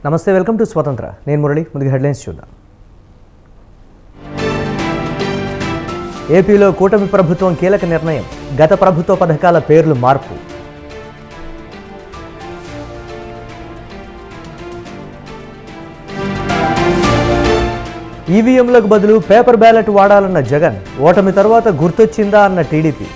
నమస్తే, welcome to స్వతంత్ర. నేను మురళి. ముందుగా హెడ్లైన్స్ చూద్దాం. ఏపీలో కూటమి ప్రభుత్వం కీలక నిర్ణయం. గత ప్రభుత్వ పథకాల పేర్లు మార్పు. ఈవీఎంలకు బదులు పేపర్ బ్యాలెట్ వాడాలన్న జగన్. ఓటమి తర్వాత గుర్తొచ్చిందా అన్న టీడీపీ.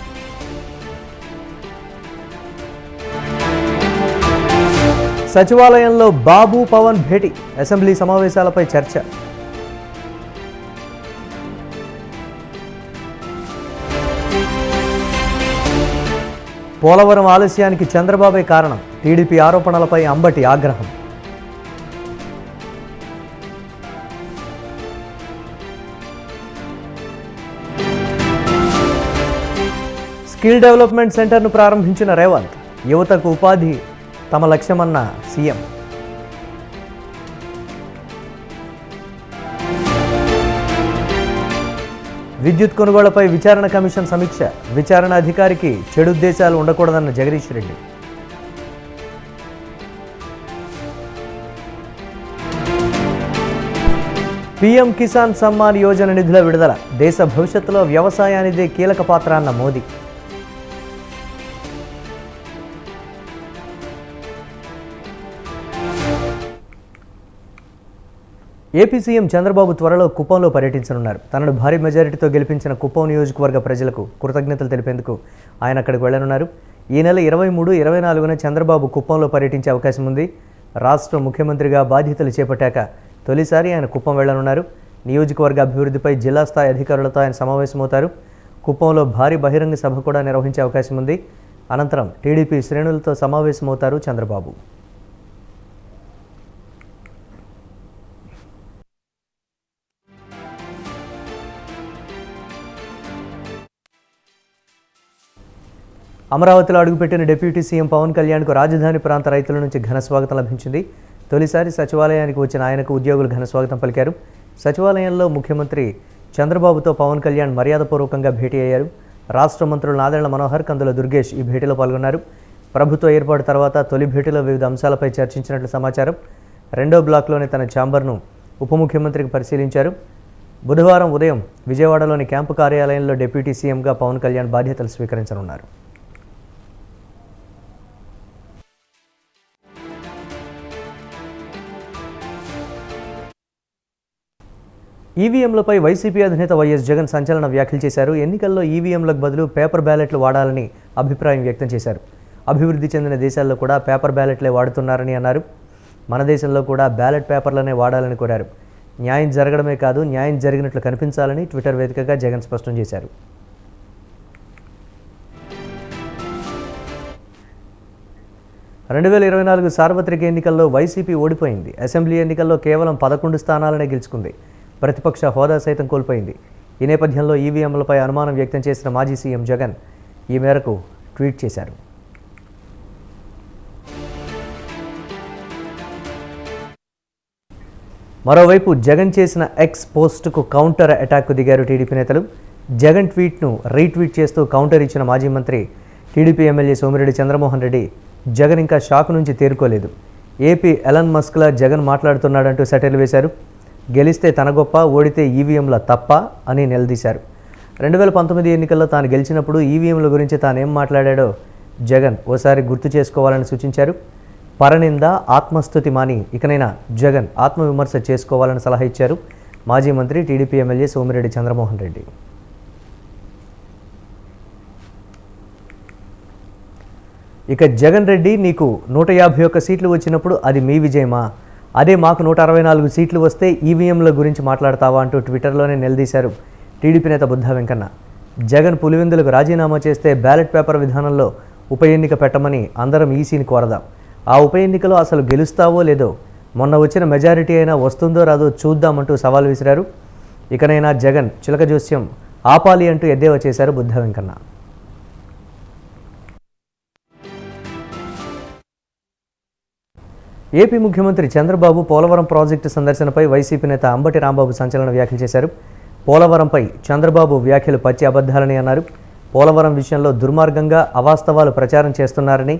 సచివాలయంలో బాబు పవన్ భేటీ. అసెంబ్లీ సమావేశాలపై చర్చ. పోలవరం ఆలస్యానికి చంద్రబాబే కారణం. టీడీపీ ఆరోపణలపై అంబటి ఆగ్రహం. స్కిల్ డెవలప్మెంట్ సెంటర్ను ప్రారంభించిన రేవంత్. యువతకు ఉపాధి తమ లక్ష్యమన్న సీఎం. విద్యుత్ కొనుగోళ్లపై విచారణ కమిషన్ సమీక్ష. విచారణ అధికారికి చెడుద్దేశాలు ఉండకూడదన్న జగదీష్ రెడ్డి. పీఎం కిసాన్ సమ్మాన్ యోజన నిధుల విడుదల. దేశ భవిష్యత్తులో వ్యవసాయానిదే కీలక పాత్ర అన్న మోదీ. ఏపీ సీఎం చంద్రబాబు త్వరలో కుప్పంలో పర్యటించనున్నారు. తనను భారీ మెజారిటీతో గెలిపించిన కుప్పం నియోజకవర్గ ప్రజలకు కృతజ్ఞతలు తెలిపేందుకు ఆయన అక్కడికి వెళ్లనున్నారు. ఈ నెల 23, 24న చంద్రబాబు కుప్పంలో పర్యటించే అవకాశం ఉంది. రాష్ట్ర ముఖ్యమంత్రిగా బాధ్యతలు చేపట్టాక తొలిసారి ఆయన కుప్పం వెళ్లనున్నారు. నియోజకవర్గ అభివృద్ధిపై జిల్లా స్థాయి అధికారులతో ఆయన సమావేశమవుతారు. కుప్పంలో భారీ బహిరంగ సభ కూడా నిర్వహించే అవకాశం ఉంది. అనంతరం టీడీపీ శ్రేణులతో సమావేశమవుతారు చంద్రబాబు. అమరావతిలో అడుగుపెట్టిన డిప్యూటీ సీఎం పవన్ కళ్యాణ్కు రాజధాని ప్రాంత రైతుల నుంచి ఘన స్వాగతం లభించింది. తొలిసారి సచివాలయానికి వచ్చిన ఆయనకు ఉద్యోగులు ఘన స్వాగతం పలికారు. సచివాలయంలో ముఖ్యమంత్రి చంద్రబాబుతో పవన్ కళ్యాణ్ మర్యాదపూర్వకంగా భేటీ అయ్యారు. రాష్ట్ర మంత్రులు నాదెళ్ల మనోహర్, కందుల దుర్గేష్ ఈ భేటీలో పాల్గొన్నారు. ప్రభుత్వ ఏర్పాటు తర్వాత తొలి భేటీలో వివిధ అంశాలపై చర్చించినట్లు సమాచారం. రెండో బ్లాక్లోని తన ఛాంబర్ను ఉప ముఖ్యమంత్రికి పరిశీలించారు. బుధవారం ఉదయం విజయవాడలోని క్యాంపు కార్యాలయంలో డిప్యూటీ సీఎంగా పవన్ కళ్యాణ్ బాధ్యతలు స్వీకరించనున్నారు. ఈవీఎంలపై వైసీపీ అధినేత వైఎస్ జగన్ సంచలన వ్యాఖ్యలు చేశారు. ఎన్నికల్లో ఈవీఎంలకు బదులు పేపర్ బ్యాలెట్లు వాడాలని అభిప్రాయం వ్యక్తం చేశారు. అభివృద్ధి చెందిన దేశాల్లో కూడా పేపర్ బ్యాలెట్లే వాడుతున్నారని అన్నారు. మన దేశంలో కూడా బ్యాలెట్ పేపర్లనే వాడాలని కోరారు. న్యాయం జరగడమే కాదు, న్యాయం జరిగినట్లు కనిపించాలని ట్విట్టర్ వేదికగా జగన్ స్పష్టం చేశారు. "2024 సార్వత్రిక ఎన్నికల్లో వైసీపీ ఓడిపోయింది. అసెంబ్లీ ఎన్నికల్లో కేవలం 11 స్థానాలనే గెలుచుకుంది. ప్రతిపక్ష హోదా సైతం కోల్పోయింది. ఈ నేపథ్యంలో ఈవీఎంలపై అనుమానం వ్యక్తం చేసిన మాజీ సీఎం జగన్ ఈ మేరకు ట్వీట్ చేశారు. మరోవైపు జగన్ చేసిన ఎక్స్ పోస్టుకు కౌంటర్ అటాక్కు దిగారు టీడీపీ నేతలు. జగన్ ట్వీట్ను రీట్వీట్ చేస్తూ కౌంటర్ ఇచ్చిన మాజీ మంత్రి టీడీపీ ఎమ్మెల్యే సోమిరెడ్డి చంద్రమోహన్ రెడ్డి, జగన్ ఇంకా షాక్ నుంచి తేరుకోలేదు. ఏపీ ఎలన్ మస్క్లా జగన్ మాట్లాడుతున్నాడంటూ సెటైర్లు వేశారు. గెలిస్తే తన గొప్ప, ఓడితే ఈవీఎంల తప్ప అని నిలదీశారు. 2019 ఎన్నికల్లో తాను గెలిచినప్పుడు ఈవీఎంల గురించి తానేం మాట్లాడాడో జగన్ ఓసారి గుర్తు చేసుకోవాలని సూచించారు. పరనింద, ఆత్మస్తుతి మాని ఇకనైనా జగన్ ఆత్మవిమర్శ చేసుకోవాలని సలహా ఇచ్చారు మాజీ మంత్రి టీడీపీ ఎమ్మెల్యే సోమిరెడ్డి చంద్రమోహన్ రెడ్డి. ఇక జగన్ రెడ్డి, నీకు 151 సీట్లు వచ్చినప్పుడు అది మీ విజయమా? అదే మాకు 164 సీట్లు వస్తే ఈవీఎంల గురించి మాట్లాడతావా అంటూ ట్విట్టర్లోనే నిలదీశారు టీడీపీ నేత బుద్ధా వెంకన్న. జగన్ పులివెందులకు రాజీనామా చేస్తే బ్యాలెట్ పేపర్ విధానంలో ఉప ఎన్నిక పెట్టమని అందరం ఈసీని కోరదాం. ఆ ఉప ఎన్నికలో అసలు గెలుస్తావో లేదో, మొన్న వచ్చిన మెజారిటీ అయినా వస్తుందో రాదో చూద్దామంటూ సవాల్ విసిరారు. ఇకనైనా జగన్ చిలక జోస్యం ఆపాలి అంటూ ఎద్దేవా చేశారు బుద్ధా వెంకన్న. ఏపీ ముఖ్యమంత్రి చంద్రబాబు పోలవరం ప్రాజెక్టు సందర్శనపై వైసీపీ నేత అంబటి రాంబాబు సంచలన వ్యాఖ్యలు చేశారు. పోలవరంపై చంద్రబాబు వ్యాఖ్యలు పచ్చి అబద్ధాలని అన్నారు. పోలవరం విషయంలో దుర్మార్గంగా అవాస్తవాలు ప్రచారం చేస్తున్నారని,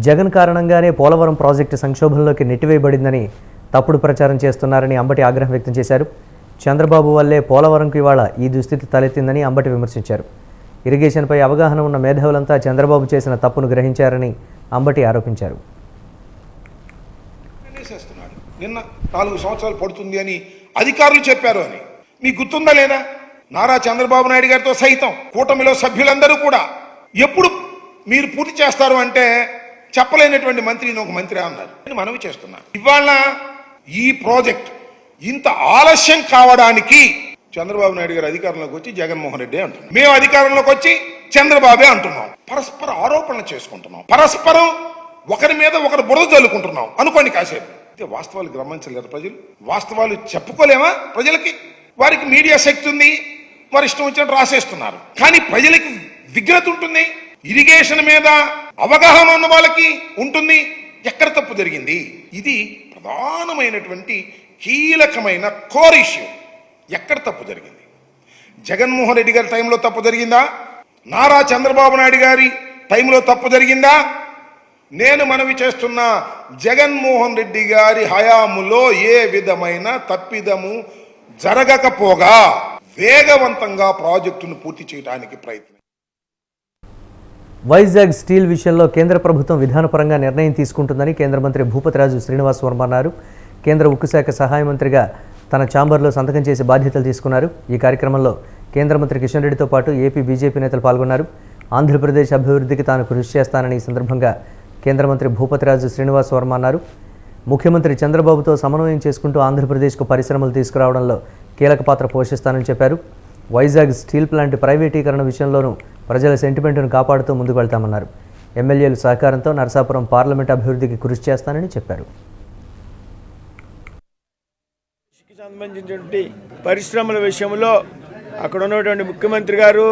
జగన్ కారణంగానే పోలవరం ప్రాజెక్టు సంక్షోభంలోకి నెట్టివేయబడిందని తప్పుడు ప్రచారం చేస్తున్నారని అంబటి ఆగ్రహం వ్యక్తం చేశారు. చంద్రబాబు వల్లే పోలవరంకు ఇవాళ ఈ దుస్థితి తలెత్తిందని అంబటి విమర్శించారు. ఇరిగేషన్పై అవగాహన ఉన్న మేధావులంతా చంద్రబాబు చేసిన తప్పును గ్రహించారని అంబటి ఆరోపించారు. నిన్న 4 సంవత్సరాలు పడుతుంది అని అధికారులు చెప్పారు అని మీకు గుర్తుందా లేదా? నారా చంద్రబాబు నాయుడు గారితో సైతం కూటమిలో సభ్యులందరూ కూడా ఎప్పుడు మీరు పూర్తి చేస్తారు అంటే చెప్పలేనటువంటి మంత్రి ఒక మంత్రి అన్నారు. నేను మనవి చేస్తున్నా, ఇవాళ ఈ ప్రాజెక్ట్ ఇంత ఆలస్యం కావడానికి చంద్రబాబు నాయుడు గారు అధికారంలోకి వచ్చి జగన్మోహన్ రెడ్డి అంటున్నాం, మేము అధికారంలోకి వచ్చి చంద్రబాబే అంటున్నాం. పరస్పర ఆరోపణలు చేసుకుంటున్నాం, పరస్పరం ఒకరి మీద ఒకరు బురద చల్లుకుంటున్నాం అనుకోండి కాసేపు. అయితే వాస్తవాలు గమనించలేరు ప్రజలు, వాస్తవాలు చెప్పుకోలేమా ప్రజలకి? వారికి మీడియా శక్తి ఉంది, వారు ఇష్టం వచ్చినట్టు రాసేస్తున్నారు. కానీ ప్రజలకి విఘ్నత ఉంటుంది, ఇరిగేషన్ మీద అవగాహన ఉన్న వాళ్ళకి ఉంటుంది. ఎక్కడ తప్పు జరిగింది? ఇది ప్రధానమైనటువంటి కీలకమైన కోర్ ఇష్యూ. ఎక్కడ తప్పు జరిగింది? జగన్మోహన్ రెడ్డి గారి టైంలో తప్పు జరిగిందా? నారా చంద్రబాబు నాయుడు గారి టైంలో తప్పు జరిగిందా? నేను మనవి చేస్తున్న జగన్మోహన్ రెడ్డి గారి హయాములో ఏ విధమైన తప్పిదము జరగకపోగా వేగవంతంగా ప్రాజెక్టును పూర్తి చేయడానికి ప్రయత్నం. వైజాగ్ స్టీల్ విషయంలో కేంద్ర ప్రభుత్వం విధానపరంగా నిర్ణయం తీసుకుంటుందని కేంద్ర మంత్రి భూపతిరాజు శ్రీనివాస్ వర్మ అన్నారు. కేంద్ర ఉక్కు శాఖ సహాయ మంత్రిగా తన ఛాంబర్లో సంతకం చేసి బాధ్యతలు తీసుకున్నారు. ఈ కార్యక్రమంలో కేంద్ర మంత్రి కిషన్ రెడ్డితో పాటు ఏపీ బీజేపీ నేతలు పాల్గొన్నారు. ఆంధ్రప్రదేశ్ అభివృద్ధికి తాను కృషి చేస్తానని ఈ సందర్భంగా కేంద్ర మంత్రి భూపతిరాజు శ్రీనివాస్ వర్మ అన్నారు. ముఖ్యమంత్రి చంద్రబాబుతో సమన్వయం చేసుకుంటూ ఆంధ్రప్రదేశ్కు పరిశ్రమలు తీసుకురావడంలో కీలక పాత్ర పోషిస్తానని చెప్పారు. వైజాగ్ స్టీల్ ప్లాంట్ ప్రైవేటీకరణ విషయంలోనూ ప్రజల సెంటిమెంట్ను కాపాడుతూ ముందుకు వెళ్తామన్నారు. ఎమ్మెల్యేల సహకారంతో నరసాపురం పార్లమెంట్ అభివృద్ధికి కృషి చేస్తానని చెప్పారు. సంబంధించినటువంటి పరిశ్రమల విషయంలో అక్కడ ఉన్నటువంటి ముఖ్యమంత్రి గారు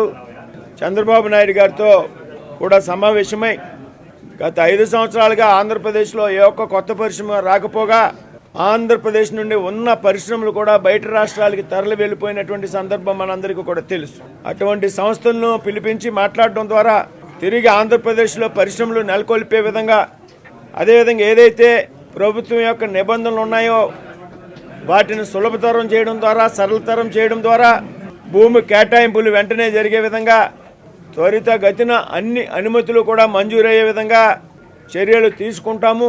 చంద్రబాబు నాయుడు గారితో కూడా సమావేశమై గత 5 సంవత్సరాలుగా ఆంధ్రప్రదేశ్లో ఏ ఒక్క కొత్త పరిశ్రమ రాకపోగా ఆంధ్రప్రదేశ్ నుండి ఉన్న పరిశ్రమలు కూడా బయట రాష్ట్రాలకి తరలి వెళ్ళిపోయినటువంటి సందర్భం మనందరికీ కూడా తెలుసు. అటువంటి సంస్థలను పిలిపించి మాట్లాడడం ద్వారా తిరిగి ఆంధ్రప్రదేశ్లో పరిశ్రమలు నెలకొల్పే విధంగా, అదేవిధంగా ఏదైతే ప్రభుత్వం యొక్క నిబంధనలు ఉన్నాయో వాటిని సులభతరం చేయడం ద్వారా, సరళతరం చేయడం ద్వారా భూమి కేటాయింపులు వెంటనే జరిగే విధంగా, త్వరితగతిన అన్ని అనుమతులు కూడా మంజూరయ్యే విధంగా చర్యలు తీసుకుంటాము.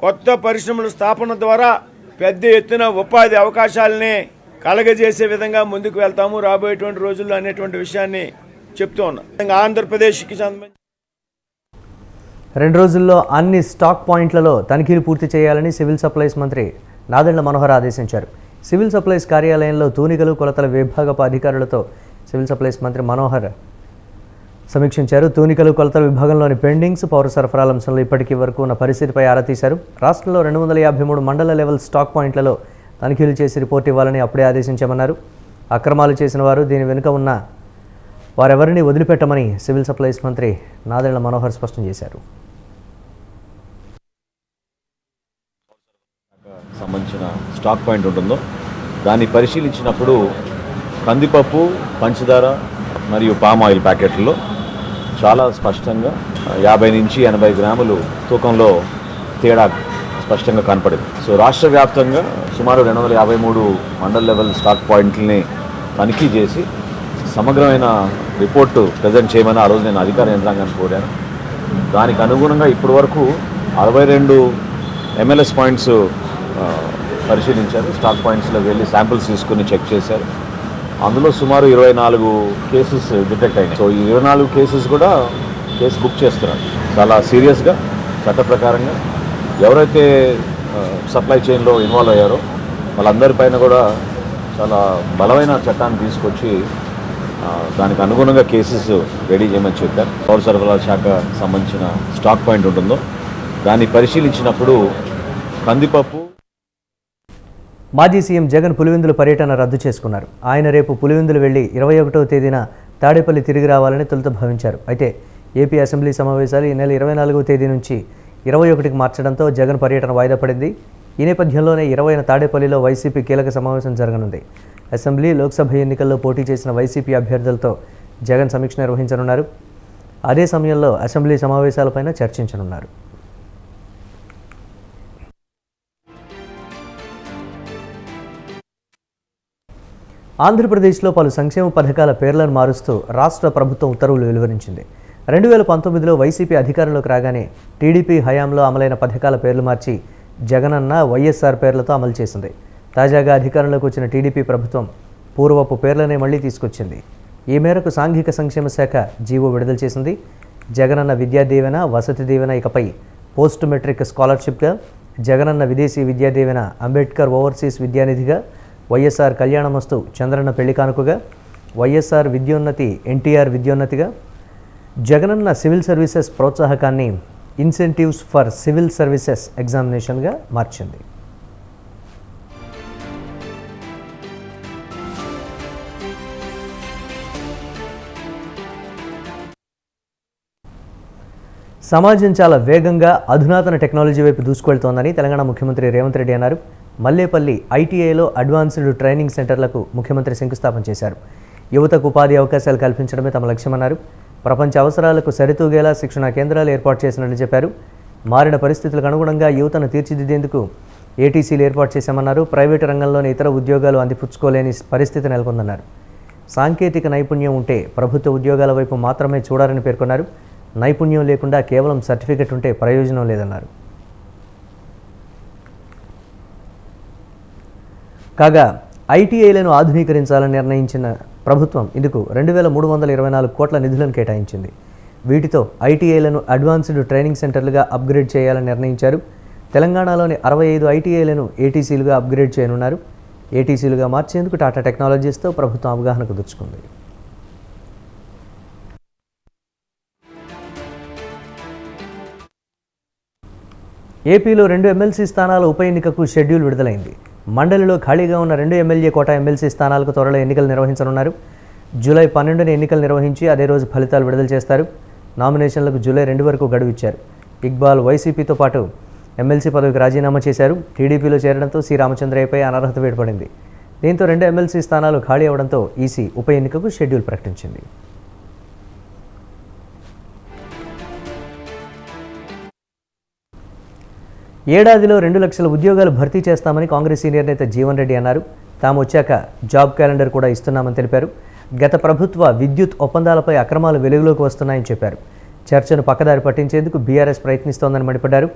కొత్త పరిశ్రమల స్థాపన ద్వారా పెద్ద ఎత్తున ఉపాధి అవకాశాలని కలగజేసే విధంగా ముందుకు వెళ్తాము రాబోయేటువంటి రోజుల్లో అనేటువంటి విషయాన్ని చెప్తూ ఉన్నాం. ఆంధ్రప్రదేశ్కి సంబంధించి 2 రోజుల్లో అన్ని స్టాక్ పాయింట్లలో తనిఖీలు పూర్తి చేయాలని సివిల్ సప్లైస్ మంత్రి నాదెండ్ల మనోహర్ ఆదేశించారు. సివిల్ సప్లైస్ కార్యాలయంలో తూనికలు కొలతల విభాగపు అధికారులతో సివిల్ సప్లైస్ మంత్రి మనోహర్ సమీక్షించారు. తూనికలు కొలతల విభాగంలోని పెండింగ్స్, పౌర సరఫరాల అంశంలో ఇప్పటికీ వరకు ఉన్న పరిస్థితిపై ఆరా తీశారు. రాష్ట్రంలో 253 మండల లెవెల్ స్టాక్ పాయింట్లలో తనిఖీలు చేసి రిపోర్ట్ ఇవ్వాలని అప్పుడే ఆదేశించామన్నారు. అక్రమాలు చేసిన వారు, దీని వెనుక ఉన్న వారెవరిని వదిలిపెట్టమని సివిల్ సప్లైస్ మంత్రి నాదెండ్ల మనోహర్ స్పష్టం చేశారు. సంబంధించిన స్టాక్ పాయింట్ ఉంటుందో దాన్ని పరిశీలించినప్పుడు కందిపప్పు, పంచదార మరియు పామ్ ఆయిల్ ప్యాకెట్లలో చాలా స్పష్టంగా 50 నుంచి 80 గ్రాములు తూకంలో తేడా స్పష్టంగా కనపడింది. సో రాష్ట్ర వ్యాప్తంగా సుమారు 253 మండల్ లెవెల్ స్టాక్ పాయింట్లని తనిఖీ చేసి సమగ్రమైన రిపోర్టు ప్రజెంట్ చేయమని ఆ రోజు నేను అధికార యంత్రాంగాన్ని కోరాను. దానికి అనుగుణంగా ఇప్పటి వరకు 62 MLS పాయింట్స్ పరిశీలించారు. స్టాక్ పాయింట్స్లో వెళ్ళి శాంపిల్స్ తీసుకుని చెక్ చేశారు. అందులో సుమారు 24 కేసెస్ డిటెక్ట్ అయినాయి. సో ఈ 24 కేసెస్ కూడా కేసు బుక్ చేస్తున్నారు. చాలా సీరియస్గా చట్ట ప్రకారంగా ఎవరైతే సప్లై చైన్లో ఇన్వాల్వ్ అయ్యారో వాళ్ళందరిపైన కూడా చాలా బలమైన చట్టాన్ని తీసుకొచ్చి దానికి అనుగుణంగా కేసెస్ రెడీ చేయమని చెప్పారు. పౌర సరఫరాల శాఖ సంబంధించిన స్టాక్ పాయింట్ ఉంటుందో దాన్ని పరిశీలించినప్పుడు కందిపప్పు. మాజీ సీఎం జగన్ పులివెందుల పర్యటన రద్దు చేసుకున్నారు. ఆయన రేపు పులివెందులు వెళ్లి 21వ తేదీన తాడేపల్లి తిరిగి రావాలని తొలుత భావించారు. అయితే ఏపీ అసెంబ్లీ సమావేశాలు ఈ నెల 24వ తేదీ నుంచి 21కి మార్చడంతో జగన్ పర్యటన వాయిదా పడింది. ఈ నేపథ్యంలోనే 20న తాడేపల్లిలో వైసీపీ కీలక సమావేశం జరగనుంది. అసెంబ్లీ, లోక్సభ ఎన్నికల్లో పోటీ చేసిన వైసీపీ అభ్యర్థులతో జగన్ సమీక్ష నిర్వహించనున్నారు. అదే సమయంలో అసెంబ్లీ సమావేశాలపైన చర్చించనున్నారు. ఆంధ్రప్రదేశ్లో పలు సంక్షేమ పథకాల పేర్లను మారుస్తూ రాష్ట్ర ప్రభుత్వం ఉత్తర్వులు వెలువరించింది. 2019లో వైసీపీ అధికారంలోకి రాగానే టీడీపీ హయాంలో అమలైన పథకాల పేర్లు మార్చి జగనన్న, వైఎస్ఆర్ పేర్లతో అమలు చేసింది. తాజాగా అధికారంలోకి వచ్చిన టీడీపీ ప్రభుత్వం పూర్వపు పేర్లనే మళ్లీ తీసుకొచ్చింది. ఈ మేరకు సాంఘిక సంక్షేమ శాఖ జీవో విడుదల చేసింది. జగనన్న విద్యా దీవెన, వసతి దీవెన ఇకపై పోస్ట్ మెట్రిక్ స్కాలర్షిప్గా, జగనన్న విదేశీ విద్యా దీవెన అంబేద్కర్ ఓవర్సీస్ విద్యానిధిగా, వైఎస్ఆర్ కళ్యాణమస్తు చంద్రన్న పెళ్లి కానుకగా, వైఎస్ఆర్ విద్యోన్నతి ఎన్టీఆర్ విద్యోన్నతిగా, జగనన్న సివిల్ సర్వీసెస్ ప్రోత్సాహకాన్ని ఇన్సెంటివ్స్ ఫర్ సివిల్ సర్వీసెస్ ఎగ్జామినేషన్గా మార్చింది. సమాజం చాలా వేగంగా అధునాతన టెక్నాలజీ వైపు దూసుకెళ్తోందని తెలంగాణ ముఖ్యమంత్రి రేవంత్ రెడ్డి అన్నారు. మల్లేపల్లి ఐటీఐలో అడ్వాన్స్డ్ ట్రైనింగ్ సెంటర్లకు ముఖ్యమంత్రి శంకుస్థాపన చేశారు. యువతకు ఉపాధి అవకాశాలు కల్పించడమే తమ లక్ష్యమన్నారు. ప్రపంచ అవసరాలకు సరితూగేలా శిక్షణా కేంద్రాలు ఏర్పాటు చేసినట్లు చెప్పారు. మారిన పరిస్థితులకు అనుగుణంగా యువతను తీర్చిదిద్దేందుకు ఏటీసీలు ఏర్పాటు చేశామన్నారు. ప్రైవేటు రంగంలోని ఇతర ఉద్యోగాలు అందిపుచ్చుకోలేని పరిస్థితి నెలకొందన్నారు. సాంకేతిక నైపుణ్యం ఉంటే ప్రభుత్వ ఉద్యోగాల వైపు మాత్రమే చూడాలని పేర్కొన్నారు. నైపుణ్యం లేకుండా కేవలం సర్టిఫికెట్ ఉంటే ప్రయోజనం లేదన్నారు. కాగా ఐటీఐలను ఆధునీకరించాలని నిర్ణయించిన ప్రభుత్వం ఇందుకు 2324 కోట్ల నిధులను కేటాయించింది. వీటితో ఐటీఐలను అడ్వాన్స్డ్ ట్రైనింగ్ సెంటర్లుగా అప్గ్రేడ్ చేయాలని నిర్ణయించారు. తెలంగాణలోని 65 ఐటీఐలను ఏటీసీలుగా అప్గ్రేడ్ చేయనున్నారు. ఏటీసీలుగా మార్చేందుకు టాటా టెక్నాలజీస్తో ప్రభుత్వం అవగాహన కుదుర్చుకుంది. ఏపీలో 2 ఎమ్మెల్సీ స్థానాల ఉప ఎన్నికకు షెడ్యూల్ విడుదలైంది. మండలిలో ఖాళీగా ఉన్న 2 ఎమ్మెల్యే కోటా ఎమ్మెల్సీ స్థానాలకు త్వరలో ఎన్నికలు నిర్వహించనున్నారు. జూలై 12న ఎన్నికలు నిర్వహించి అదే రోజు ఫలితాలు విడుదల చేస్తారు. నామినేషన్లకు జూలై 2 వరకు గడువు ఇచ్చారు. ఇక్బాల్ వైసీపీతో పాటు ఎమ్మెల్సీ పదవికి రాజీనామా చేశారు. టీడీపీలో చేరడంతో సి రామచంద్రయ్యపై అనర్హత వేడిపడింది. దీంతో 2 ఎమ్మెల్సీ స్థానాలు ఖాళీ అవడంతో ఈసీ ఉప ఎన్నికకు షెడ్యూల్ ప్రకటించింది. ఏడాదిలో 2 లక్షల ఉద్యోగాలు భర్తీ చేస్తామని కాంగ్రెస్ సీనియర్ నేత జీవన్ రెడ్డి అన్నారు. తాము వచ్చాక జాబ్ క్యాలెండర్ కూడా ఇస్తున్నామని తెలిపారు. గత ప్రభుత్వ విద్యుత్ ఒప్పందాలపై అక్రమాలు వెలుగులోకి వస్తున్నాయని చెప్పారు. చర్చను పక్కదారి పట్టించేందుకు బీఆర్ఎస్ ప్రయత్నిస్తోందని మండిపడ్డారు.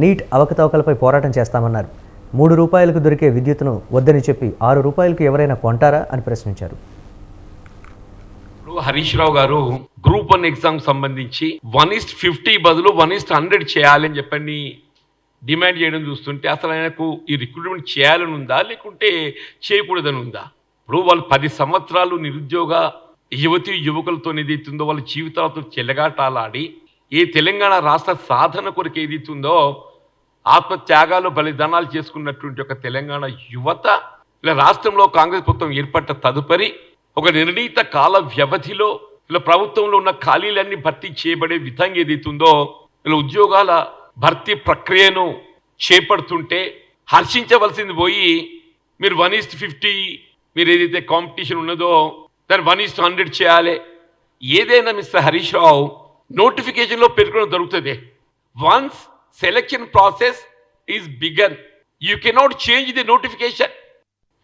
నీట్ అవకతవకలపై పోరాటం చేస్తామన్నారు. 3 రూపాయలకు దొరికే విద్యుత్తును వద్దని చెప్పి 6 రూపాయలకు ఎవరైనా కొంటారా అని ప్రశ్నించారు. హరీష్ రావు గారు గ్రూప్ 1 ఎగ్జామ్ సంబంధించి 1:50 బదులు 1:100 చేయాలని చెప్పని డిమాండ్ చేయడం చూస్తుంటే అసలు ఆయనకు ఈ రిక్రూట్మెంట్ చేయాలని ఉందా లేకుంటే చేయకూడదని ఉందా? ఇప్పుడు వాళ్ళు 10 సంవత్సరాలు నిరుద్యోగ యువకులతో ఏదైతుందో వాళ్ళ జీవితాలతో చెలగాటాలాడి ఈ తెలంగాణ రాష్ట్ర సాధన కొరకు ఏదైతుందో ఆత్మత్యాగాలు బలిదానాలు చేసుకున్నటువంటి ఒక తెలంగాణ యువత ఇలా రాష్ట్రంలో కాంగ్రెస్ ప్రభుత్వం ఏర్పడ్డ తదుపరి ఒక నిర్ణీత కాల వ్యవధిలో ఇలా ప్రభుత్వంలో ఉన్న ఖాళీలన్నీ భర్తీ చేయబడే విధంగా ఏదైతుందో ఇలా ఉద్యోగాల భర్తీ ప్రక్రియను చేపడుతుంటే హర్షించవలసింది పోయి మీరు 1:50 మీరు ఏదైతే కాంపిటీషన్ ఉన్నదో దాన్ని 1:100 చేయాలి. ఏదైనా మిస్టర్ హరీష్ రావు నోటిఫికేషన్లో పేర్కొనడం జరుగుతుంది. Once selection process is begun you cannot change the notification.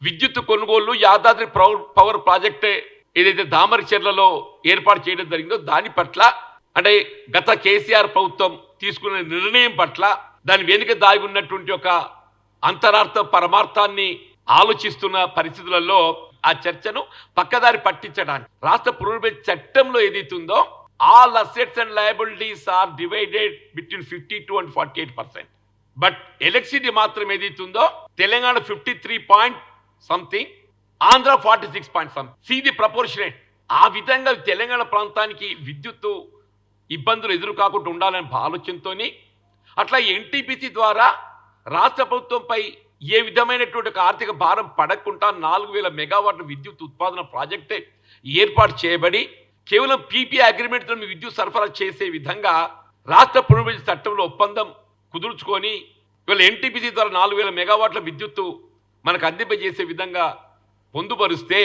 విద్యుత్ కొనుగోలు యాదాద్రి పవర్ ప్రాజెక్ట్ ఏదైతే దామరచెర్లలో ఏర్పాటు చేయడం జరిగిందో దాని పట్ల అంటే గత కేసీఆర్ ప్రభుత్వం తీసుకున్న నిర్ణయం పట్ల దాని వెనుక దాగి ఉన్నటువంటి ఒక అంతరార్థ పరమార్థాన్ని ఆలోచిస్తున్న పరిస్థితులలో ఆ చర్చను పక్కదారి పట్టించడానికి రాష్ట్ర పునర్విభజన చట్టంలో ఏదైతుందో all assets and liabilities are divided between 52 and 48%. But electricity మాత్రం ఏదైతుందో Telangana 53 Andhra 46 see the proportionate. ఆ విధంగా తెలంగాణ ప్రాంతానికి విద్యుత్తు ఇబ్బందులు ఎదురు కాకుండా ఉండాలనే ఆలోచనతో అట్లా ఎన్టీపీసీ ద్వారా రాష్ట్ర ప్రభుత్వంపై ఏ విధమైనటువంటి ఒక ఆర్థిక భారం పడకుండా 4000 మెగావాట్ల విద్యుత్ ఉత్పాదన ప్రాజెక్టే ఏర్పాటు చేయబడి కేవలం పీపీ అగ్రిమెంట్తో విద్యుత్ సరఫరా చేసే విధంగా రాష్ట్ర పునర్విభజన చట్టంలో ఒప్పందం కుదుర్చుకొని ఇవాళ ఎన్టీపీసీ ద్వారా 4000 మెగావాట్ల విద్యుత్తు మనకు అందింపజేసే విధంగా పొందుపరిస్తే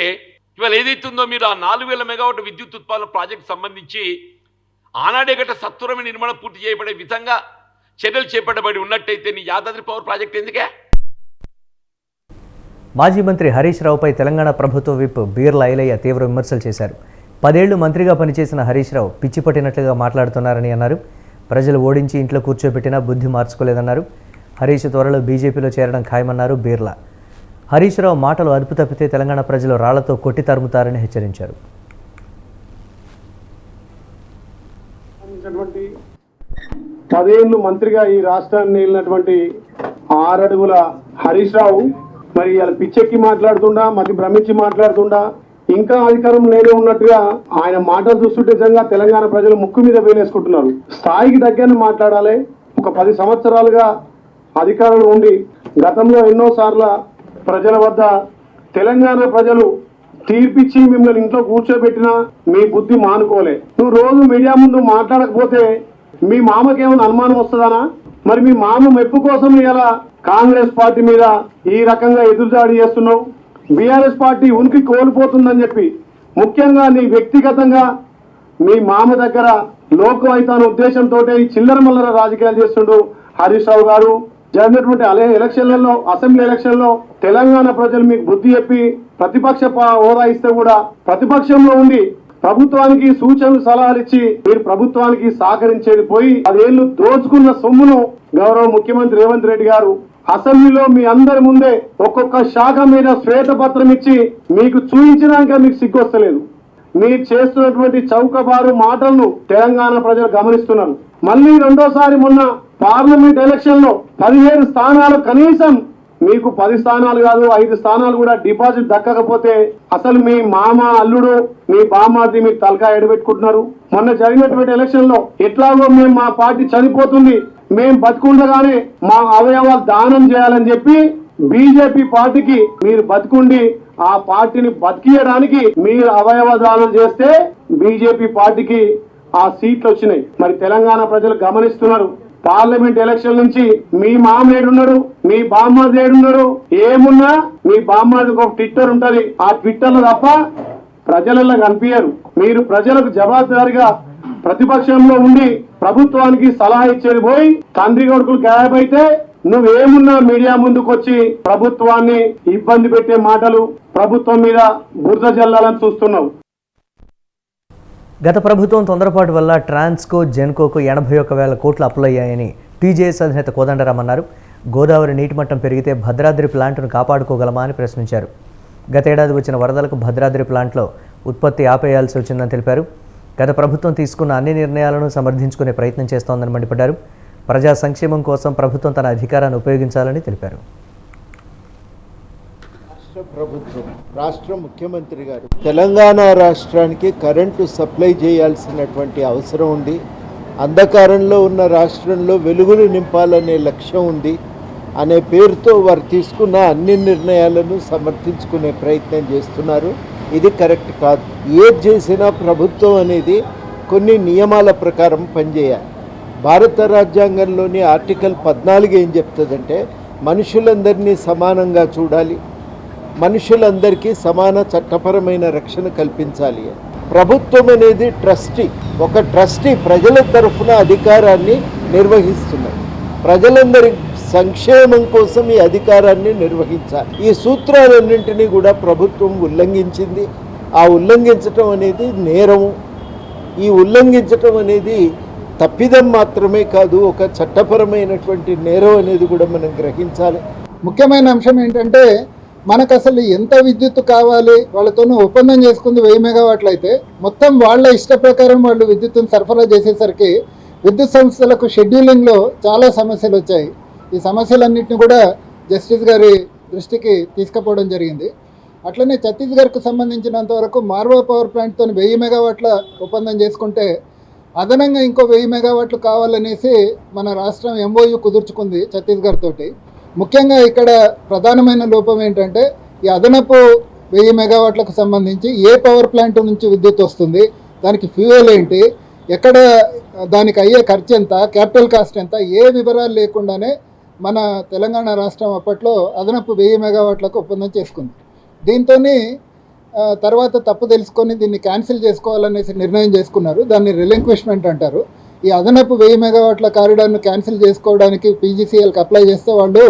ఇవాళ ఏదైతుందో మీరు ఆ 4000 మెగావాట్ల విద్యుత్ ఉత్పాదన ప్రాజెక్టు సంబంధించి ఆనాడే గట్ట సత్వరమైన నిర్మాణం పూర్తి చేయబడే విధంగా చర్యలు చేపట్టబడి ఉన్నట్టయితే నీ యాదాద్రి పవర్ ప్రాజెక్ట్ ఎందుకే? మాజీ మంత్రి హరీష్ రావుపై తెలంగాణ ప్రభుత్వ విప్ బీర్లా ఐలయ్య తీవ్ర విమర్శలు చేశారు. 10 ఏళ్లు మంత్రిగా పనిచేసిన హరీష్ రావు పిచ్చి పట్టినట్లుగా మాట్లాడుతున్నారని అన్నారు. ప్రజలు ఓడించి ఇంట్లో కూర్చోబెట్టినా బుద్ధి మార్చుకోలేదన్నారు. హరీష్ త్వరలో బీజేపీలో చేరడం ఖాయమన్నారు బీర్లా. హరీష్ రావు మాటలు అదుపు తప్పితే తెలంగాణ ప్రజలు రాళ్లతో కొట్టి తరుముతారని హెచ్చరించారు. 10 ఏళ్ళు మంత్రిగా ఈ రాష్ట్రాన్ని వెళ్ళినటువంటి 6 అడుగుల హరీష్ రావు మరి ఇలా పిచ్చెక్కి మాట్లాడుతుండా, మతి భ్రమించి మాట్లాడుతుండా, ఇంకా అధికారం నేనే ఉన్నట్టుగా ఆయన మాటలు చూస్తుంటే నిజంగా తెలంగాణ ప్రజలు ముక్కు మీద వేలేసుకుంటున్నారు. స్థాయికి దగ్గరని మాట్లాడాలి. ఒక 10 సంవత్సరాలుగా అధికారంలో ఉండి గతంలో ఎన్నోసార్లు ప్రజల వద్ద తెలంగాణ ప్రజలు తీర్పిచ్చి మిమ్మల్ని ఇంట్లో కూర్చోబెట్టినా మీ బుద్ధి మానుకోలే. నువ్వు రోజు మీడియా ముందు మాట్లాడకపోతే మీ మామకేమైనా అనుమానం వస్తుందానా? మరి మీ మామ మెప్పు కోసం ఇలా కాంగ్రెస్ పార్టీ మీద ఈ రకంగా ఎదురుదాడి చేస్తున్నావు. బీఆర్ఎస్ పార్టీ ఉనికి కోల్పోతుందని చెప్పి ముఖ్యంగా నీ వ్యక్తిగతంగా మీ మామ దగ్గర లోకం అయితాన ఉద్దేశంతో ఈ చిల్లర మల్లర రాజకీయాలు చేస్తుండు హరీష్ రావు గారు. జరిగినటువంటి ఎలక్షన్లలో, అసెంబ్లీ ఎలక్షన్లో తెలంగాణ ప్రజలు మీకు బుద్ధి చెప్పి ప్రతిపక్ష హోదా ఇస్తే కూడా ప్రతిపక్షంలో ఉండి ప్రభుత్వానికి సూచనలు సలహాలు ఇచ్చి మీరు ప్రభుత్వానికి సహకరించేది పోయి 10 ఏళ్లు దోచుకున్న సొమ్మును గౌరవ ముఖ్యమంత్రి రేవంత్ రెడ్డి గారు అసెంబ్లీలో మీ అందరి ముందే ఒక్కొక్క శాఖ మీద శ్వేతపత్రం ఇచ్చి మీకు చూపించడానికి మీకు సిగ్గొస్తలేదు. మీరు చేస్తున్నటువంటి చౌకబారు మాటలను తెలంగాణ ప్రజలు గమనిస్తున్నారు. మళ్ళీ రెండోసారి మొన్న పార్లమెంట్ ఎలక్షన్ లో 17 స్థానాలు, కనీసం మీకు 10 స్థానాలు కాదు 5 స్థానాలు కూడా డిపాజిట్ దక్కకపోతే అసలు మీ మామ, అల్లుడు, మీ బామ్మాది మీరు తలకాయ ఎడబెట్టుకుంటున్నారు. మొన్న జరిగినటువంటి ఎలక్షన్ లో ఎట్లాగో మేము మా పార్టీ చనిపోతుంది, మేము బతుకుండగానే మా అవయవాలు దానం చేయాలని చెప్పి బీజేపీ పార్టీకి మీరు బతుకుండి ఆ పార్టీని బతికియడానికి మీరు అవయవ దానం చేస్తే బీజేపీ పార్టీకి ఆ సీట్లు వచ్చినాయి. మరి తెలంగాణ ప్రజలు గమనిస్తున్నారు. పార్లమెంట్ ఎలక్షన్ నుంచి మీ మామ ఏడున్నాడు, మీ బామ్మాది ఏడున్నాడు, ఏమున్నా మీ బామ్మాదికి ఒక ట్విట్టర్ ఉంటది. ఆ ట్విట్టర్ లో తప్ప ప్రజలలో కనిపించరు. మీరు ప్రజలకు జవాబుదారిగా ప్రతిపక్షంలో ఉండి ప్రభుత్వానికి సలహా ఇచ్చేది పోయి తండ్రి కొడుకులు గాయబైతే నువ్వేమున్నా మీడియా ముందుకు వచ్చి ప్రభుత్వాన్ని ఇబ్బంది పెట్టే మాటలు, ప్రభుత్వం మీద బురద జల్లాలని చూస్తున్నావు. గత ప్రభుత్వం తొందరపాటు వల్ల ట్రాన్స్కో, జెన్కోకు 81,000 కోట్లు అప్పులయ్యాయని టీజేఎస్ అధినేత కోదండరాం అన్నారు. గోదావరి నీటి మట్టం పెరిగితే భద్రాద్రి ప్లాంట్ను కాపాడుకోగలమా అని ప్రశ్నించారు. గతేడాది వచ్చిన వరదలకు భద్రాద్రి ప్లాంట్లో ఉత్పత్తి ఆపేయాల్సి వచ్చిందని తెలిపారు. గత ప్రభుత్వం తీసుకున్న అన్ని నిర్ణయాలను సమర్థించుకునే ప్రయత్నం చేస్తోందని మండిపడ్డారు. ప్రజా సంక్షేమం కోసం ప్రభుత్వం తన అధికారాన్ని ఉపయోగించాలని తెలిపారు. ప్రభుత్వం, రాష్ట్ర ముఖ్యమంత్రి గారు తెలంగాణ రాష్ట్రానికి కరెంటు సప్లై చేయాల్సినటువంటి అవసరం ఉంది. అంధకారంలో ఉన్న రాష్ట్రంలో వెలుగులు నింపాలనే లక్ష్యం ఉంది అనే పేరుతో వారు తీసుకున్న అన్ని నిర్ణయాలను సమర్థించుకునే ప్రయత్నం చేస్తున్నారు. ఇది కరెక్ట్ కాదు. ఏది చేసినా ప్రభుత్వం అనేది కొన్ని నియమాల ప్రకారం పనిచేయాలి. భారత రాజ్యాంగంలోని ఆర్టికల్ 14 ఏం చెప్తుందంటే మనుషులందరినీ సమానంగా చూడాలి, మనుషులందరికీ సమాన చట్టపరమైన రక్షణ కల్పించాలి. ప్రభుత్వం అనేది ట్రస్టీ. ఒక ట్రస్టీ ప్రజల తరఫున అధికారాన్ని నిర్వహిస్తున్నారు. ప్రజలందరి సంక్షేమం కోసం ఈ అధికారాన్ని నిర్వహించాలి. ఈ సూత్రాలన్నింటినీ కూడా ప్రభుత్వం ఉల్లంఘించింది. ఆ ఉల్లంఘించటం అనేది నేరము. ఈ ఉల్లంఘించటం అనేది తప్పిదం మాత్రమే కాదు, ఒక చట్టపరమైనటువంటి నేరం అనేది కూడా మనం గ్రహించాలి. ముఖ్యమైన అంశం ఏంటంటే మనకు అసలు ఎంత విద్యుత్ కావాలి, వాళ్ళతోనూ ఒప్పందం చేసుకుంది 1000 మెగావాట్లు అయితే మొత్తం వాళ్ళ ఇష్ట ప్రకారం వాళ్ళు విద్యుత్తును సరఫరా చేసేసరికి విద్యుత్ సంస్థలకు షెడ్యూలింగ్లో చాలా సమస్యలు వచ్చాయి. ఈ సమస్యలన్నింటినీ కూడా జస్టిస్ గారి దృష్టికి తీసుకుపోవడం జరిగింది. అట్లనే ఛత్తీస్గఢ్కు సంబంధించినంత వరకు మార్వా పవర్ ప్లాంట్తో 1000 మెగావాట్ల ఒప్పందం చేసుకుంటే అదనంగా ఇంకో 1000 మెగావాట్లు కావాలనేసి మన రాష్ట్రం MOU కుదుర్చుకుంది ఛత్తీస్గఢ్ తోటి. ముఖ్యంగా ఇక్కడ ప్రధానమైన లోపం ఏంటంటే ఈ అదనపు 1000 మెగావాట్లకు సంబంధించి ఏ పవర్ ప్లాంట్ నుంచి విద్యుత్ వస్తుంది, దానికి ఫ్యూయల్ ఏంటి, ఎక్కడ దానికి అయ్యే ఖర్చు ఎంత, క్యాపిటల్ కాస్ట్ ఎంత, ఏ వివరాలు లేకుండానే మన తెలంగాణ రాష్ట్రం అప్పట్లో అదనపు 1000 మెగావాట్లకు ఒప్పందం చేసుకుంది. దీంతో తర్వాత తప్పు తెలుసుకొని దీన్ని క్యాన్సిల్ చేసుకోవాలనేసి నిర్ణయం చేసుకున్నారు. దాన్ని రిలింక్విష్మెంట్ అంటారు. ఈ అదనపు 1000 మెగావాట్ల కారిడార్ను క్యాన్సిల్ చేసుకోవడానికి PGCLకి అప్లై చేస్తే వాళ్ళు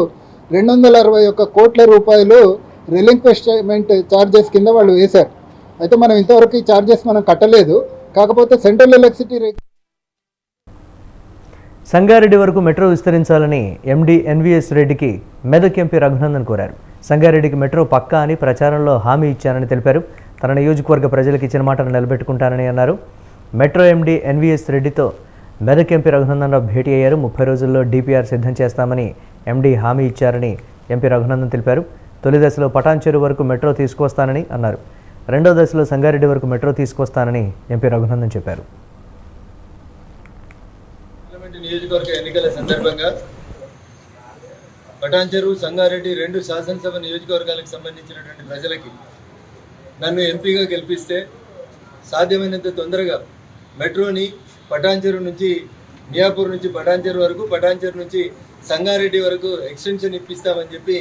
261 కోట్ల రూపాయలు రిలింక్వెస్ట్మెంట్ ఛార్జెస్ కింద వాళ్ళు వేశారు. అయితే మనం ఇంతవరకు ఈ ఛార్జెస్ మనం కట్టలేదు. కాకపోతే సెంట్రల్ ఎలక్ట్రిసిటీ సంగారెడ్డి వరకు మెట్రో విస్తరించాలని ఎండీ ఎన్వీఎస్ రెడ్డికి మెదక్ ఎంపీ రఘునందన్ కోరారు. సంగారెడ్డికి మెట్రో పక్కా అని ప్రచారంలో హామీ ఇచ్చానని తెలిపారు. తన నియోజకవర్గ ప్రజలకు ఇచ్చిన మాటను నిలబెట్టుకుంటానని అన్నారు. మెట్రో ఎండీ ఎన్వీఎస్ రెడ్డితో మెదక్ ఎంపీ రఘునందన్ రావు భేటీ అయ్యారు. 30 రోజుల్లో డిపిఆర్ సిద్ధం చేస్తామని ఎండీ హామీ ఇచ్చారని ఎంపీ రఘునందన్ తెలిపారు. తొలి దశలో పటాన్చెరు వరకు మెట్రో తీసుకొస్తానని అన్నారు. రెండో దశలో సంగారెడ్డి వరకు మెట్రో తీసుకొస్తానని ఎంపీ రఘునందన్ చెప్పారు. నియోజకవర్గ ఎన్నికల సందర్భంగా పటాన్చెరు, సంగారెడ్డి 2 శాసనసభ నియోజకవర్గాలకు సంబంధించినటువంటి ప్రజలకి నన్ను ఎంపీగా గెలిపిస్తే సాధ్యమైనంత తొందరగా మెట్రోని పటాన్చెరు నుంచి మియాపూర్ నుంచి పటాన్చెరు వరకు, పటాన్చెరు నుంచి సంగారెడ్డి వరకు ఎక్స్టెన్షన్ ఇప్పిస్తామని చెప్పి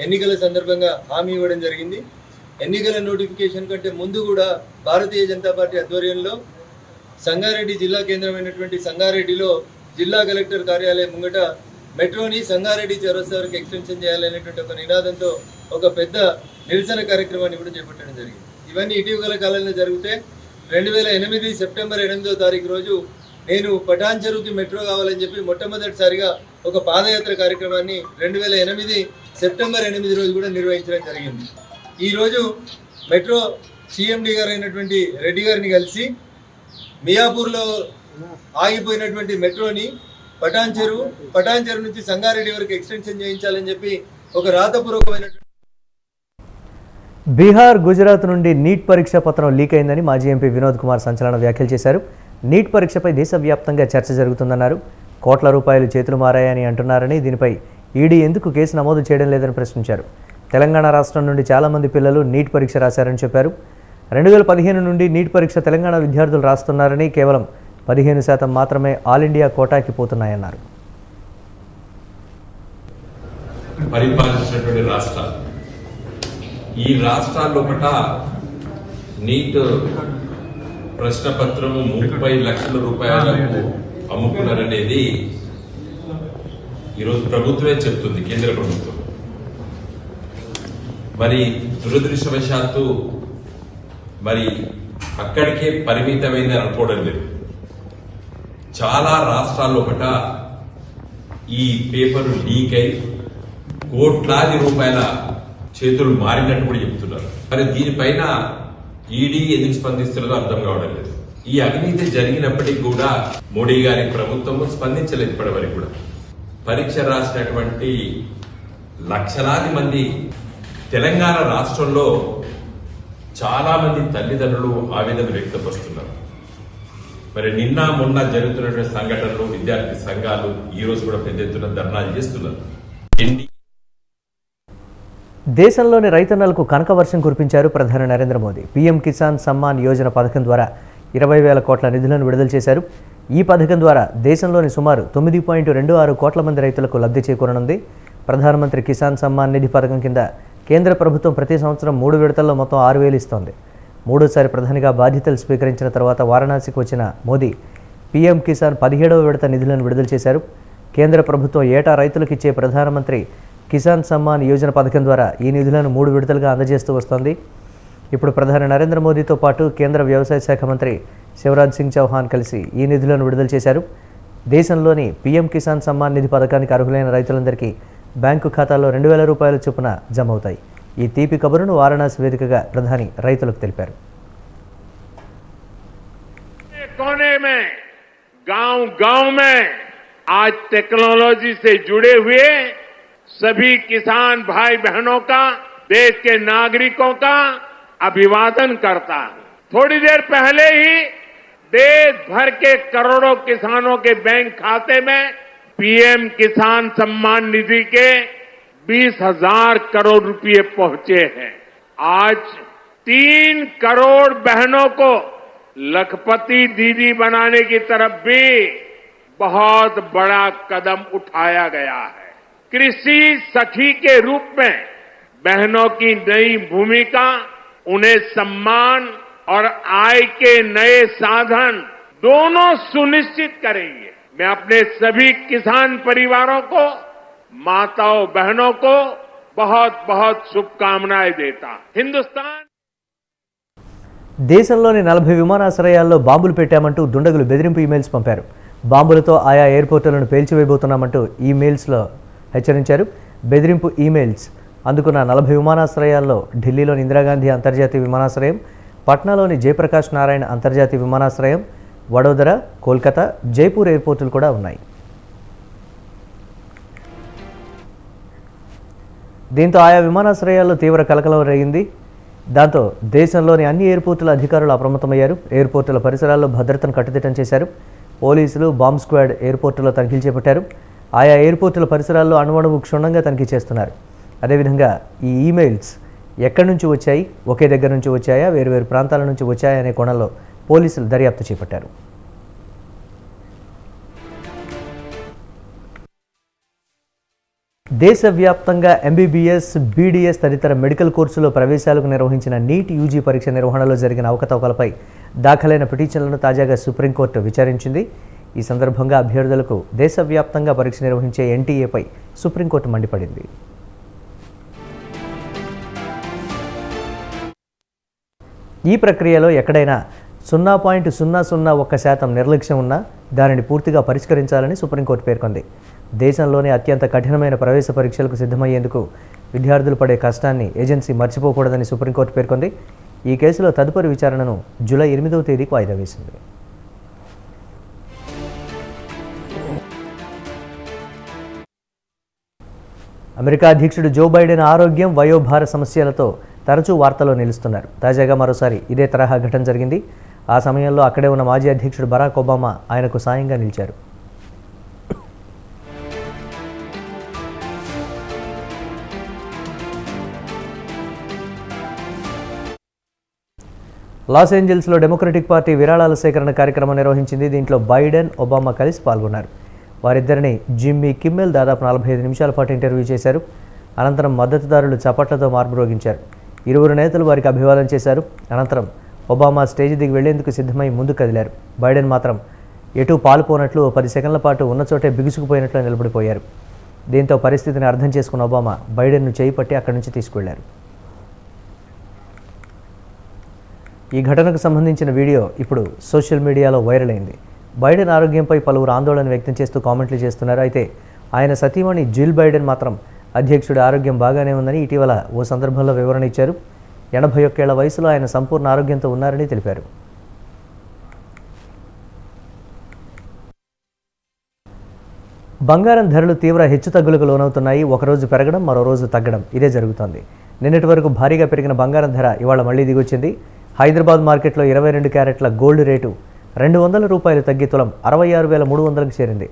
ఎన్నికల సందర్భంగా హామీ ఇవ్వడం జరిగింది. ఎన్నికల నోటిఫికేషన్ కంటే ముందు కూడా భారతీయ జనతా పార్టీ ఆధ్వర్యంలో సంగారెడ్డి జిల్లా కేంద్రమైనటువంటి సంగారెడ్డిలో జిల్లా కలెక్టర్ కార్యాలయం ముంగట మెట్రోని సంగారెడ్డి చౌరస్తా వరకు ఎక్స్టెన్షన్ చేయాలనేటువంటి ఒక నినాదంతో ఒక పెద్ద నిరసన కార్యక్రమాన్ని కూడా చేపట్టడం జరిగింది. ఇవన్నీ ఇటీవల కాలంలో జరిగితే 2008 సెప్టెంబర్ 8వ తారీఖు రోజు నేను పటాన్చెరుకి మెట్రో కావాలని చెప్పి మొట్టమొదటిసారిగా ఒక పాదయాత్ర కార్యక్రమాన్ని 2008 సెప్టెంబర్ 8 రోజు కూడా నిర్వహించడం జరిగింది. ఈరోజు మెట్రో సిఎండి గారు అయినటువంటి రెడ్డి గారిని కలిసి మియాపూర్లో ఆగిపోయినటువంటి మెట్రోని పటాన్చెరు నుంచి సంగారెడ్డి వరకు ఎక్స్టెన్షన్ చేయించాలని చెప్పి ఒక రాతపూర్వకమైనటువంటి బీహార్, గుజరాత్ నుండి నీట్ పరీక్ష పత్రం లీక్ అయిందని మాజీ ఎంపీ వినోద్ కుమార్ సంచలన వ్యాఖ్యలు చేశారు. నీట్ పరీక్షపై దేశవ్యాప్తంగా చర్చ జరుగుతుందన్నారు. కోట్ల రూపాయలు చేతులు మారాయని అంటున్నారని, దీనిపై ఈడీ ఎందుకు కేసు నమోదు చేయడం లేదని ప్రశ్నించారు. తెలంగాణ రాష్ట్రం నుండి చాలామంది పిల్లలు నీట్ పరీక్ష రాశారని చెప్పారు. 2015 నుండి నీట్ పరీక్ష తెలంగాణ విద్యార్థులు రాస్తున్నారని, కేవలం 15% మాత్రమే ఆల్ ఇండియా కోటాకి పోతున్నాయన్నారు. పరిపాలించినటువంటి రాష్ట్రాలు, ఈ రాష్ట్రాల్లో నీట్ ప్రశ్నపత్రము 30 లక్షల రూపాయలకు అమ్ముకున్నారనేది ఈరోజు ప్రభుత్వమే చెప్తుంది, కేంద్ర ప్రభుత్వం. మరి దురదృష్టవశాత్తు మరి అక్కడికే పరిమితమైంది అనుకోవడం లేదు. చాలా రాష్ట్రాల్లో ఈ పేపర్ లీక్ అయి కోట్లాది రూపాయల చేతులు మారినట్టు కూడా చెప్తున్నారు. మరి దీనిపైన ఈడీ ఎందుకు స్పందిస్తున్నదో అర్థం కావడం లేదు. ఈ అవినీతి జరిగినప్పటికీ కూడా మోడీ గారి ప్రభుత్వం స్పందించలేదు ఇప్పటివరకు కూడా. పరీక్ష రాసినటువంటి లక్షలాది మంది తెలంగాణ రాష్ట్రంలో చాలా మంది తల్లిదండ్రులు ఆవేదన వ్యక్తపరుస్తున్నారు. మరి నిన్న మొన్న జరుగుతున్నటువంటి సంఘటనలు, విద్యార్థి సంఘాలు ఈ రోజు కూడా పెద్ద ఎత్తున ధర్నాలు చేస్తున్నారు. దేశంలోని రైతన్నలకు కనక వర్షం కురిపించారు ప్రధాని నరేంద్ర మోదీ. పీఎం కిసాన్ సమ్మాన్ యోజన పథకం ద్వారా 20,000 కోట్ల నిధులను విడుదల చేశారు. ఈ పథకం ద్వారా దేశంలోని సుమారు 9.26 కోట్ల మంది రైతులకు లబ్ధి చేకూరనుంది. ప్రధానమంత్రి కిసాన్ సమ్మాన్ నిధి పథకం కింద కేంద్ర ప్రభుత్వం ప్రతి సంవత్సరం 3 విడతల్లో మొత్తం 6,000 ఇస్తోంది. మూడోసారి ప్రధానిగా బాధ్యతలు స్వీకరించిన తర్వాత వారణాసికి వచ్చిన మోదీ పీఎం కిసాన్ 17వ విడత నిధులను విడుదల చేశారు. కేంద్ర ప్రభుత్వం ఏటా రైతులకు ఇచ్చే ప్రధానమంత్రి కిసాన్ సమ్మాన్ యోజన పథకం ద్వారా ఈ నిధులను 3 విడతలుగా అందజేస్తూ వస్తోంది. ఇప్పుడు ప్రధాని నరేంద్ర మోదీతో పాటు కేంద్ర వ్యవసాయ శాఖ మంత్రి శివరాజ్ సింగ్ చౌహాన్ కలిసి ఈ నిధులను విడుదల చేశారు. దేశంలోని పీఎం కిసాన్ సమ్మాన్ నిధి పథకానికి అర్హులైన రైతులందరికీ బ్యాంకు ఖాతాల్లో 2,000 రూపాయల చొప్పున జమ అవుతాయి. ఈ తీపి కబురును వారణాసి వేదికగా ప్రధాని రైతులకు తెలిపారు. कोने में गांव में आज टेक्नोलॉजी से जुड़े हुए सभी किसान भाई बहनों का, देश के नागरिकों का अभिवादन करता हूं। थोड़ी देर पहले ही देश भर के करोड़ों किसानों के बैंक खाते में पीएम किसान सम्मान निधि के 20,000 करोड़ रुपए पहुंचे हैं। आज 3 करोड़ बहनों को लखपति दीदी बनाने की तरफ भी बहुत बड़ा कदम उठाया गया है। कृषि सखी के रूप में बहनों की नई भूमिका उन्हें सम्मान और आय के नए साधन दोनों सुनिश्चित करेंगे। मैं अपने सभी किसान परिवारों को, माताओं बहनों को बहुत बहुत शुभकामनाएं देता। हिंदुस्तान దేశంలోని 40 విమానాశ్రయాల్లో బాంబులు పెట్టామంటూ దుండగులు బెదిరింపు ఈమెయిల్స్ పంపారు. బాంబులతో ఆయా ఎయిర్పోర్టులను పేల్చివేయబోతున్నామంటూ ఈమెయిల్స్లో హెచ్చరించారు. బెదిరింపు ఈమెయిల్స్ అందుకున్న 40 విమానాశ్రయాల్లో ఢిల్లీలోని ఇందిరాగాంధీ అంతర్జాతీయ విమానాశ్రయం, పట్నాలోని జయప్రకాష్ నారాయణ అంతర్జాతీయ విమానాశ్రయం, వడోదర, కోల్కతా, జైపూర్ ఎయిర్పోర్టులు కూడా ఉన్నాయి. దీంతో ఆయా విమానాశ్రయాల్లో తీవ్ర కలకలం రేగింది. దాంతో దేశంలోని అన్ని ఎయిర్పోర్టుల అధికారులు అప్రమత్తమయ్యారు. ఎయిర్పోర్టుల పరిసరాల్లో భద్రతను కట్టుదిట్టం చేశారు. పోలీసులు, బాంబ్ స్క్వాడ్ ఎయిర్పోర్టులో తనిఖీలు చేపట్టారు. ఆయా ఎయిర్పోర్టుల పరిసరాల్లో అణువణువు క్షుణ్ణంగా తనిఖీ చేస్తున్నారు. అదేవిధంగా ఈ ఈమెయిల్స్ ఎక్కడి నుంచి వచ్చాయి, ఒకే దగ్గర నుంచి వచ్చాయా, వేరువేరు ప్రాంతాల నుంచి వచ్చాయా అనే కోణంలో పోలీసులు దర్యాప్తు చేపట్టారు. దేశవ్యాప్తంగా ఎంబీబీఎస్, బీడీఎస్ తదితర మెడికల్ కోర్సులో ప్రవేశాలకు నిర్వహించిన నీట్ యూజీ పరీక్ష నిర్వహణలో జరిగిన అవకతవకలపై దాఖలైన పిటిషన్లను తాజాగా సుప్రీంకోర్టు విచారించింది. ఈ సందర్భంగా అభ్యర్థులకు దేశవ్యాప్తంగా పరీక్ష నిర్వహించే ఎన్టీఏపై సుప్రీంకోర్టు మండిపడింది. ఈ ప్రక్రియలో ఎక్కడైనా 0.001% నిర్లక్ష్యం ఉన్నా దానిని పూర్తిగా పరిష్కరించాలని సుప్రీంకోర్టు పేర్కొంది. దేశంలోనే అత్యంత కఠినమైన ప్రవేశ పరీక్షలకు సిద్ధమయ్యేందుకు విద్యార్థులు పడే కష్టాన్ని ఏజెన్సీ మర్చిపోకూడదని సుప్రీంకోర్టు పేర్కొంది. ఈ కేసులో తదుపరి విచారణను జూలై 8వ తేదీకి వాయిదా వేసింది. అమెరికా అధ్యక్షుడు జో బైడెన్ ఆరోగ్యం, వయోభార సమస్యలతో తరచూ వార్తల్లో నిలుస్తున్నారు. తాజాగా మరోసారి ఇదే తరహా ఘటన జరిగింది. ఆ సమయంలో అక్కడే ఉన్న మాజీ అధ్యక్షుడు బరాక్ ఒబామా ఆయనకు సాయంగా నిలిచారు. లాస్ ఏంజల్స్లో డెమోక్రటిక్ పార్టీ విరాళాల సేకరణ కార్యక్రమం నిర్వహించింది. దీంట్లో బైడెన్, ఒబామా కలిసి పాల్గొన్నారు. వారిద్దరిని జిమ్మీ కిమ్మెల్ దాదాపు 45 నిమిషాల పాటు ఇంటర్వ్యూ చేశారు. అనంతరం మద్దతుదారులు చప్పట్లతో మార్పురోగించారు. ఇరువురు నేతలు వారికి అభివాదం చేశారు. అనంతరం ఒబామా స్టేజ్ దిగి వెళ్లేందుకు సిద్ధమై ముందుకు కదిలారు. బైడెన్ మాత్రం ఎటూ పాలుపోనట్లు 10 సెకండ్ల పాటు ఉన్న చోటే బిగుసుకుపోయినట్లు నిలబడిపోయారు. దీంతో పరిస్థితిని అర్థం చేసుకున్న ఒబామా బైడెన్ను చేయి పట్టి అక్కడి నుంచి తీసుకువెళ్లారు. ఈ ఘటనకు సంబంధించిన వీడియో ఇప్పుడు సోషల్ మీడియాలో వైరల్ అయింది. బైడెన్ ఆరోగ్యంపై పలువురు ఆందోళన వ్యక్తం చేస్తూ కామెంట్లు చేస్తున్నారు. అయితే ఆయన సతీమణి జిల్ బైడెన్ మాత్రం అధ్యక్షుడి ఆరోగ్యం బాగానే ఉందని ఇటీవల ఓ సందర్భంలో వివరణ ఇచ్చారు. 81 ఏళ్ల వయసులో ఆయన సంపూర్ణ ఆరోగ్యంతో ఉన్నారని తెలిపారు. బంగారం ధరలు తీవ్ర హెచ్చుతగ్గులకు లోనవుతున్నాయి. ఒకరోజు పెరగడం, మరో రోజు తగ్గడం ఇదే జరుగుతోంది. నిన్నటి వరకు భారీగా పెరిగిన బంగారం ధర ఇవాళ మళ్లీ దిగొచ్చింది. హైదరాబాద్ మార్కెట్లో 22 క్యారెట్ల గోల్డ్ రేటు ₹200 తగ్గి తులం 66,300కు చేరింది.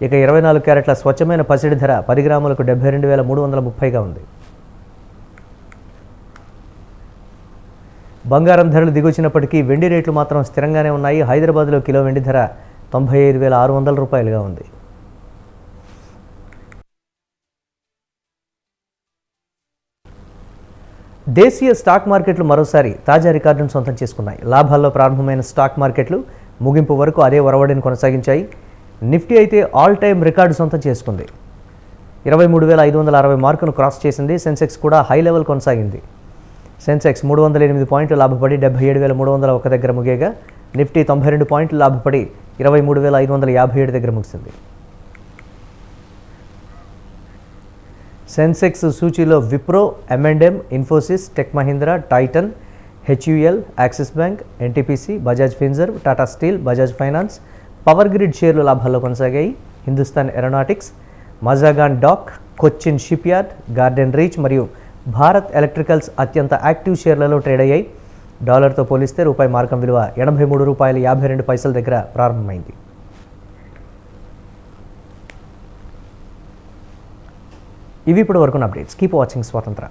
ఇక 24 క్యారెట్ల స్వచ్ఛమైన పసిడి ధర 10 గ్రాములకు 72,330గా ఉంది. బంగారం ధరలు దిగొచ్చినప్పటికీ వెండి రేట్లు మాత్రం స్థిరంగానే ఉన్నాయి. హైదరాబాద్లో కిలో వెండి ధర ₹95,600గా ఉంది. దేశీయ స్టాక్ మార్కెట్లు మరోసారి తాజా రికార్డును సొంతం చేసుకున్నాయి. లాభాల్లో ప్రారంభమైన స్టాక్ మార్కెట్లు ముగింపు వరకు అదే ఒరవడిని కొనసాగించాయి. నిఫ్టీ అయితే ఆల్ టైమ్ రికార్డు సొంతం చేసుకుంది. 23,560 మార్కును క్రాస్ చేసింది. సెన్సెక్స్ కూడా హై లెవెల్ కొనసాగింది. సెన్సెక్స్ 308 పాయింట్లు లాభపడి 77,301 దగ్గర ముగియగా నిఫ్టీ 92 పాయింట్లు లాభపడి 23,557 దగ్గర ముగిసింది. సెన్సెక్స్ సూచీలో Wipro, M&M, Infosys, Tech Mahindra, Titan, HUL, Axis Bank, NTPC, Bajaj Finserv, Tata Steel, Bajaj Finance, Power Grid షేర్లు లాభాల్లో కొనసాగాయి. Hindustan Aeronautics, Mazagon Dock, Cochin Shipyard, Garden Reach మరియు భారత్ ఎలక్ట్రికల్స్ అత్యంత యాక్టివ్ షేర్లలో ట్రేడ్ అయ్యాయి. డాలర్తో పోలిస్తే రూపాయి మార్కం విలువ ₹83.52 దగ్గర ప్రారంభమైంది. ఇవి ఇప్పుడు వరకు అప్డేట్స్. కీప్ వాచింగ్ స్వతంత్ర.